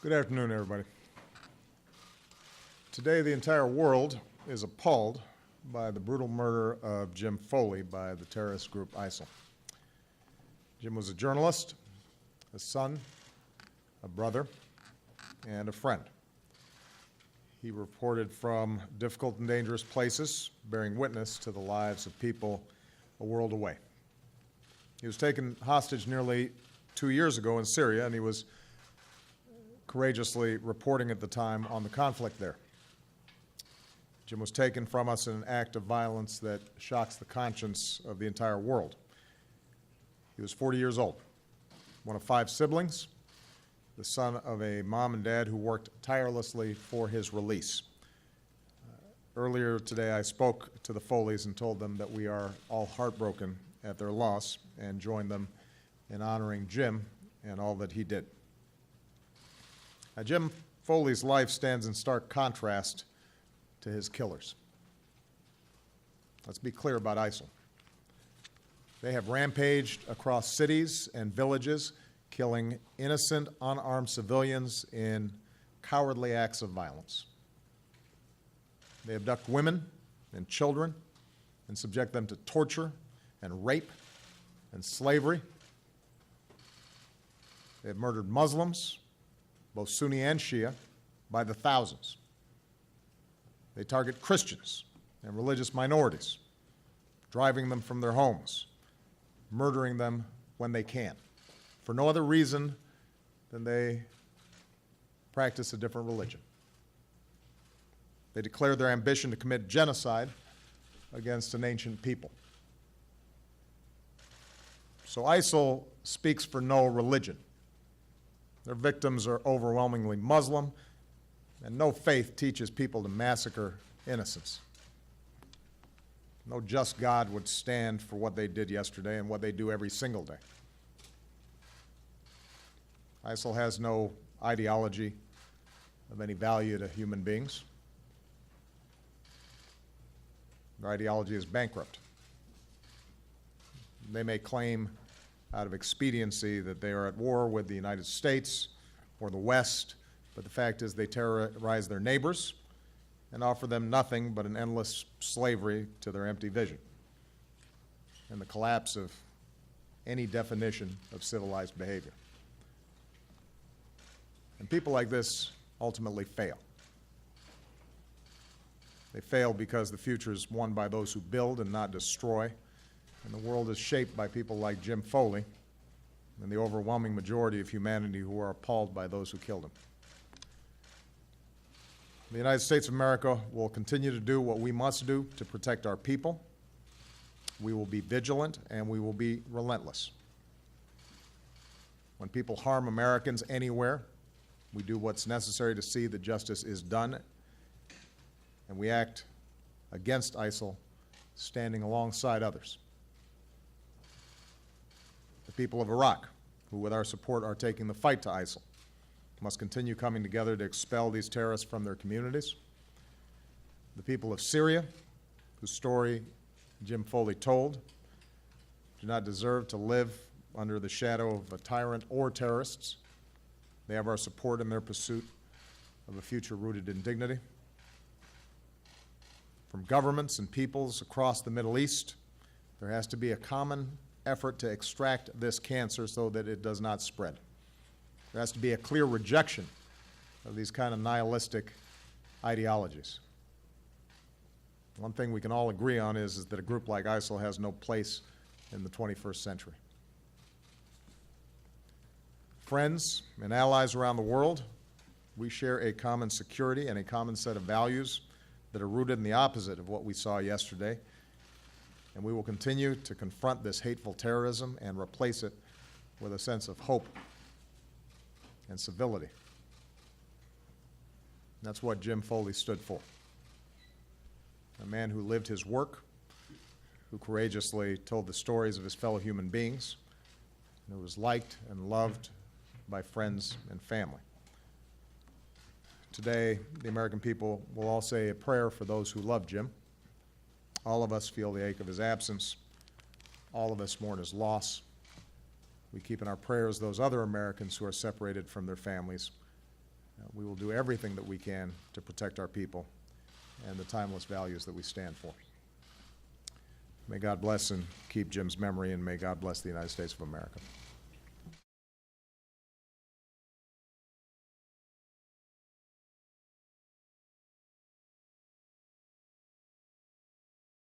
Good afternoon, everybody. Today, the entire world is appalled by the brutal murder of Jim Foley by the terrorist group ISIL. Jim was a journalist, a son, a brother, and a friend. He reported from difficult and dangerous places, bearing witness to the lives of people a world away. He was taken hostage nearly 2 years ago in Syria, and he was courageously reporting at the time on the conflict there. Jim was taken from us in an act of violence that shocks the conscience of the entire world. He was 40 years old, one of 5 siblings, the son of a mom and dad who worked tirelessly for his release. Earlier today, I spoke to the Foleys and told them that we are all heartbroken at their loss and joined them in honoring Jim and all that he did. Now, Jim Foley's life stands in stark contrast to his killers. Let's be clear about ISIL. They have rampaged across cities and villages, killing innocent, unarmed civilians in cowardly acts of violence. They abduct women and children and subject them to torture and rape and slavery. They have murdered Muslims, both Sunni and Shia, by the thousands. They target Christians and religious minorities, driving them from their homes, murdering them when they can, for no other reason than they practice a different religion. They declare their ambition to commit genocide against an ancient people. So ISIL speaks for no religion. Their victims are overwhelmingly Muslim, and no faith teaches people to massacre innocents. No just God would stand for what they did yesterday and what they do every single day. ISIL has no ideology of any value to human beings. Their ideology is bankrupt. They may claim out of expediency that they are at war with the United States or the West, but the fact is they terrorize their neighbors and offer them nothing but an endless slavery to their empty vision and the collapse of any definition of civilized behavior. And people like this ultimately fail. They fail because the future is won by those who build and not destroy, and the world is shaped by people like Jim Foley and the overwhelming majority of humanity who are appalled by those who killed him. The United States of America will continue to do what we must do to protect our people. We will be vigilant and we will be relentless. When people harm Americans anywhere, we do what's necessary to see that justice is done, and we act against ISIL, standing alongside others. The people of Iraq, who with our support are taking the fight to ISIL, must continue coming together to expel these terrorists from their communities. The people of Syria, whose story Jim Foley told, do not deserve to live under the shadow of a tyrant or terrorists. They have our support in their pursuit of a future rooted in dignity. From governments and peoples across the Middle East, there has to be a common effort to extract this cancer so that it does not spread. There has to be a clear rejection of these kind of nihilistic ideologies. One thing we can all agree on is that a group like ISIL has no place in the 21st century. Friends and allies around the world, we share a common security and a common set of values that are rooted in the opposite of what we saw yesterday. And we will continue to confront this hateful terrorism and replace it with a sense of hope and civility. That's what Jim Foley stood for. A man who lived his work, who courageously told the stories of his fellow human beings, and who was liked and loved by friends and family. Today, the American people will all say a prayer for those who love Jim. All of us feel the ache of his absence. All of us mourn his loss. We keep in our prayers those other Americans who are separated from their families We will do everything that we can to protect our people and the timeless values that we stand for. May God bless and keep Jim's memory, and may God bless the United States of America.